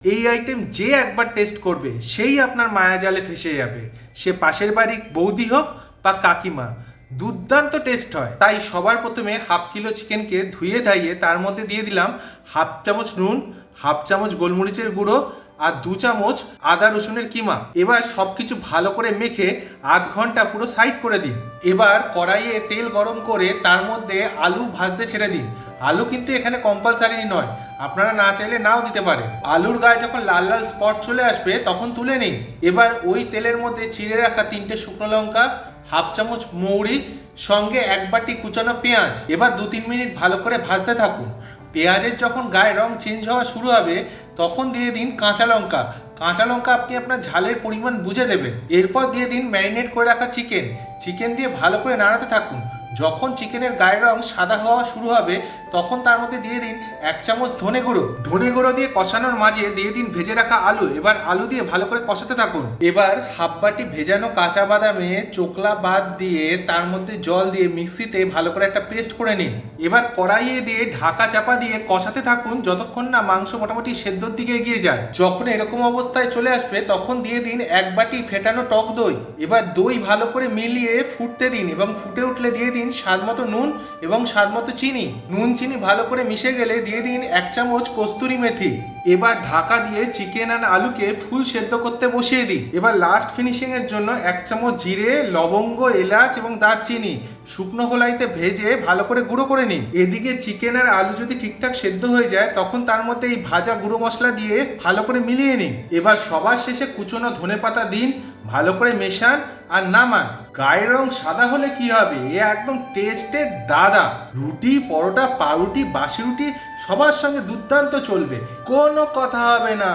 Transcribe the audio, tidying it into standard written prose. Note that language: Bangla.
এই আইটেম যে একবার টেস্ট করবে সেই আপনার মায়াজালে ফেসে যাবে। সে পাশের বাড়ির বৌদি হোক বা কাকিমা, দুর্দান্ত টেস্ট হয়। তাই সবার প্রথমে হাফ কিলো চিকেনকে ধুয়ে ধাইয়ে তার মধ্যে দিয়ে দিলাম হাফ চামচ নুন, হাফ চামচ গোলমরিচের গুঁড়ো আর 2 চামচ আদা রসুনের কিমা। এবার সব কিছু ভালো করে মেখে আধ ঘন্টা পুরো সাইড করে দিন। এবার কড়াইয়ে তেল গরম করে তার মধ্যে আলু ভাজতে ছেড়ে দিন। আলু কিন্তু এখানে কম্পালসারি নয়, আপনারা না চাইলে নাও দিতে পারেন। আলুর গায়ে যখন লাল লাল স্পট চলে আসবে তখন তুলে নিন। এবার ওই তেলের মধ্যে চিড়ে রাখা 3টে শুকনো লঙ্কা, হাফ চামচ মৌরি, সঙ্গে 1 বাটি কুচানো পেঁয়াজ এবার 2-3 মিনিট ভালো করে ভাজতে থাকুন। পেঁয়াজের যখন গায়ে রং চেঞ্জ হওয়া শুরু হবে তখন দিয়ে দিন কাঁচা লঙ্কা। কাঁচা লঙ্কা আপনি আপনার ঝালের পরিমাণ বুঝে দেবেন। এরপর দিয়ে দিন ম্যারিনেট করে রাখা চিকেন দিয়ে ভালো করে নাড়াতে থাকুন। যখন চিকেনের গায়ের রং সাদা হওয়া শুরু হবে তখন তার মধ্যে দিয়ে দিন 1 চামচ ধনে গুঁড়ো দিয়ে কষানোর মাঝে দিয়ে দিন ভেজে রাখা আলু। এবার আলু দিয়ে ভালো করে কষাতে থাকুন। এবার হাফ বাটি ভেজানো কাঁচা বাদামে চোকলা বাদ দিয়ে তার মধ্যে জল দিয়ে মিক্সিতে ভালো করে একটা পেস্ট করে নিন। এবার কড়াইয়ে দিয়ে ঢাকা চাপা দিয়ে কষাতে থাকুন যতক্ষণ না মাংস মোটামুটি সেদ্ধর দিকে এগিয়ে যায়। যখন এরকম অবস্থায় চলে আসবে তখন দিয়ে দিন 1 বাটি ফেটানো টক দই। এবার দই ভালো করে মিলিয়ে ফুটতে দিন এবং ফুটে উঠলে দিয়ে দিন স্বাদ মতো নুন এবং স্বাদ মতো চিনি। নুন চিনি ভালো করে মিশে গেলে দিয়ে দিন 1 চামচ কস্তুরি মেথি। এবার ঢাকা দিয়ে চিকেন আর আলুকে ফুল সেদ্ধ করতে বসিয়ে দিই। এবার লাস্ট ফিনিশিং এর জন্য 1 চামচ জিরে, লবঙ্গ, এলাচ এবং দারচিনি শুকনো কড়াইতে ভেজে ভালো করে গুঁড়ো করে নিন। এদিকে চিকেন আর আলু যদি ঠিকঠাক সেদ্ধ হয়ে যায় তখন তার মধ্যে এই ভাজা গুঁড়ো মশলা দিয়ে ভালো করে মিলিয়ে নিন। এবার সবার শেষে কুচনো ধনেপাতা দিন, ভালো করে মেশান আর নামান। গায়ের রং সাদা হলে কি হবে, এ একদম টেস্টের দাদা। রুটি, পরোটা, পাউরুটি, বাসি রুটি সবার সঙ্গে দুর্দান্ত চলবে, কোনো কথা হবে না।